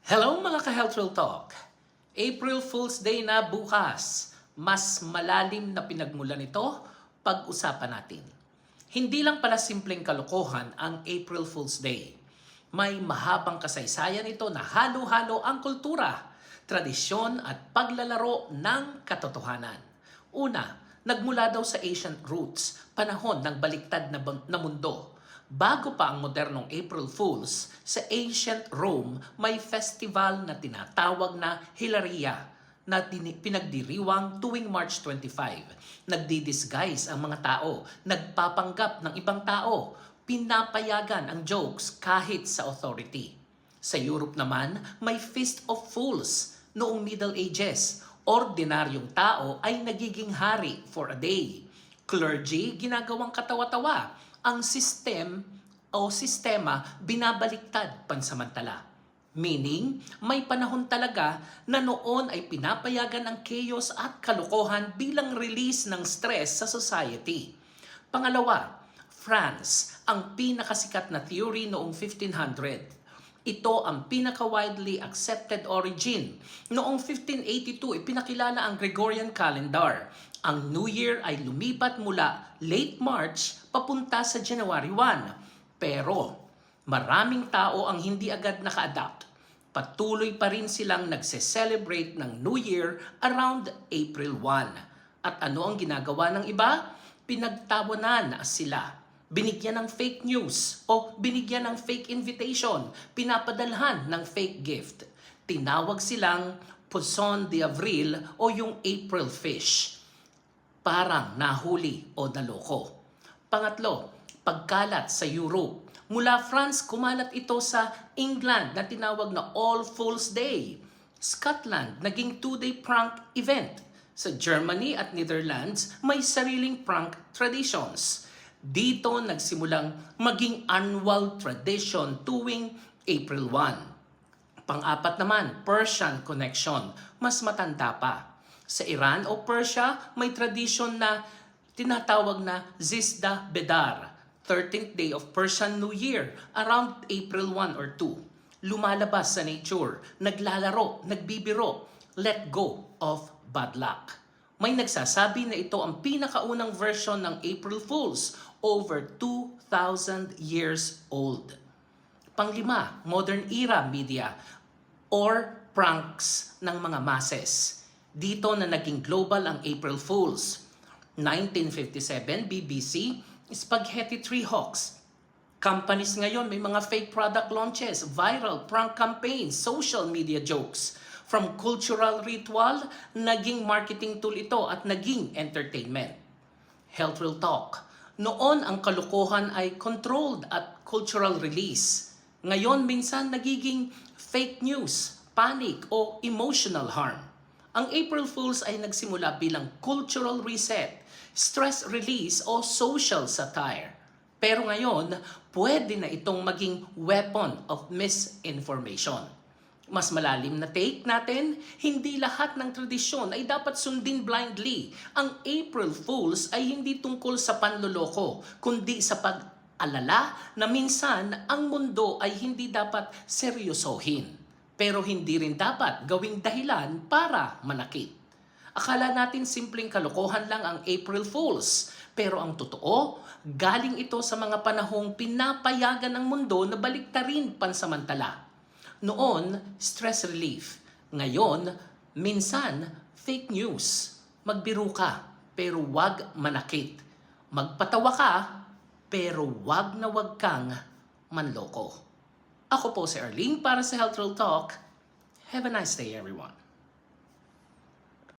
Hello mga ka-Health Real Talk! April Fool's Day na bukas. Mas malalim na pinagmulan ito, pag-usapan natin. Hindi lang pala simpleng kalokohan ang April Fool's Day. May mahabang kasaysayan ito na halo-halo ang kultura, tradisyon at paglalaro ng katotohanan. Una, nagmula daw sa ancient roots, panahon ng baliktad na mundo. Bago pa ang modernong April Fools, sa ancient Rome may festival na tinatawag na Hilaria na pinagdiriwang tuwing March 25. Nagdi-disguise ang mga tao, nagpapanggap ng ibang tao, pinapayagan ang jokes kahit sa authority. Sa Europe naman, may Feast of Fools noong Middle Ages. Ordinaryong tao ay nagiging hari for a day. Clergy, ginagawang katawa-tawa. Ang sistema binabaliktad pansamantala. Meaning, may panahon talaga na noon ay pinapayagan ang chaos at kalokohan bilang release ng stress sa society. Pangalawa, France, ang pinakasikat na theory noong 1500. Ito ang pinaka-widely accepted origin. Noong 1582, ipinakilala ang Gregorian calendar. Ang New Year ay lumipat mula late March papunta sa January 1. Pero maraming tao ang hindi agad naka-adapt. Patuloy pa rin silang nagse-celebrate ng New Year around April 1. At ano ang ginagawa ng iba? Pinagtawanan sila. Binigyan ng fake news o binigyan ng fake invitation, pinapadalhan ng fake gift. Tinawag silang Poisson d'Avril o yung April fish. Parang nahuli o naloko. Pangatlo, pagkalat sa Europe. Mula France, kumalat ito sa England na tinawag na All Fools Day. Scotland, naging 2-day prank event. Sa Germany at Netherlands, may sariling prank traditions. Dito nagsimulang maging annual tradition tuwing April 1. Pang-apat naman, Persian connection, mas matanda pa. Sa Iran o Persia, may tradition na tinatawag na Zizda Bedar, 13th day of Persian New Year, around April 1 or 2. Lumalabas sa nature, naglalaro, nagbibiro, let go of bad luck. May nagsasabi na ito ang pinakaunang version ng April Fools, over 2,000 years old. Panglima, modern era media or pranks ng mga masses. Dito na naging global ang April Fools. 1957, BBC, Spaghetti Treehawks. Companies ngayon may mga fake product launches, viral prank campaigns, social media jokes. From cultural ritual, naging marketing tool ito at naging entertainment. Health Real Talk. Noon ang kalokohan ay controlled at cultural release. Ngayon minsan nagiging fake news, panic o emotional harm. Ang April Fools ay nagsimula bilang cultural reset, stress release o social satire. Pero ngayon, pwede na itong maging weapon of misinformation. Mas malalim na take natin, hindi lahat ng tradisyon ay dapat sundin blindly. Ang April Fools ay hindi tungkol sa panloloko, kundi sa pag-alala na minsan ang mundo ay hindi dapat seryosohin. Pero hindi rin dapat gawing dahilan para manakit. Akala natin simpleng kalokohan lang ang April Fools. Pero ang totoo, galing ito sa mga panahong pinapayagan ang mundo na baliktarin pansamantala. Noon, stress relief. Ngayon, minsan, fake news. Magbiro ka, pero wag manakit. Magpatawa ka, pero wag na wag kang manloko. Ako po si Arlene para sa Health Real Talk. Have a nice day, everyone.